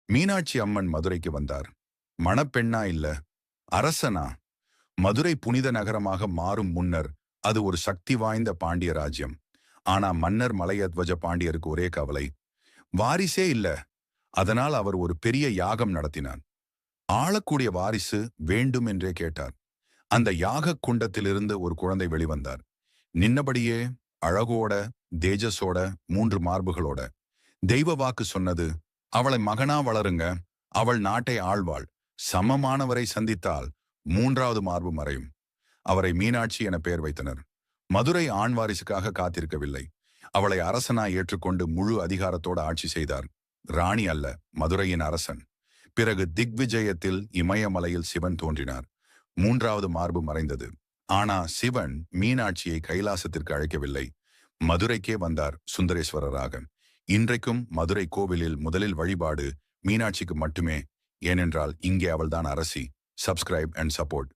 மீனாட்சி அம்மன் மதுரைக்கு வந்தார். மணப்பெண்ணா இல்ல, அரசனா? மதுரை புனித நகரமாக மாறும் முன்னர் அது ஒரு சக்தி வாய்ந்த பாண்டிய ராஜ்யம். ஆனா மன்னர் மலையத்வஜ பாண்டியருக்கு ஒரே கவலை, வாரிசே இல்ல. அதனால் அவர் ஒரு பெரிய யாகம் நடத்தினார். ஆளக்கூடிய வாரிசு வேண்டும் என்றே கேட்டார். அந்த யாக குண்டத்திலிருந்து ஒரு குழந்தை வெளிவந்தார். நின்னபடியே, அழகோட, தேஜஸோட, 3 மார்புகளோட. தெய்வ வாக்கு சொன்னது, அவளை மகனா வளருங்க, அவள் நாட்டை ஆழ்வாள். சமமானவரை சந்தித்தால் 3வது மார்பு மறையும். அவரை மீனாட்சி என பெயர் வைத்தனர். மதுரை ஆண் வாரிசுக்காக காத்திருக்கவில்லை. அவளை அரசனாய் ஏற்றுக்கொண்டு முழு அதிகாரத்தோடு ஆட்சி செய்தார். ராணி அல்ல, மதுரையின் அரசன். பிறகு திக்விஜயத்தில் இமயமலையில் சிவன் தோன்றினார். 3வது மார்பு மறைந்தது. ஆனா சிவன் மீனாட்சியை கைலாசத்திற்கு அழைக்கவில்லை. மதுரைக்கே வந்தார் சுந்தரேஸ்வரராக. இன்றைக்கும் மதுரை கோவிலில் முதலில் வழிபாடு மீனாட்சிக்கு மட்டுமே. ஏனென்றால் இங்கே அவள்தான் அரசி. Subscribe and support.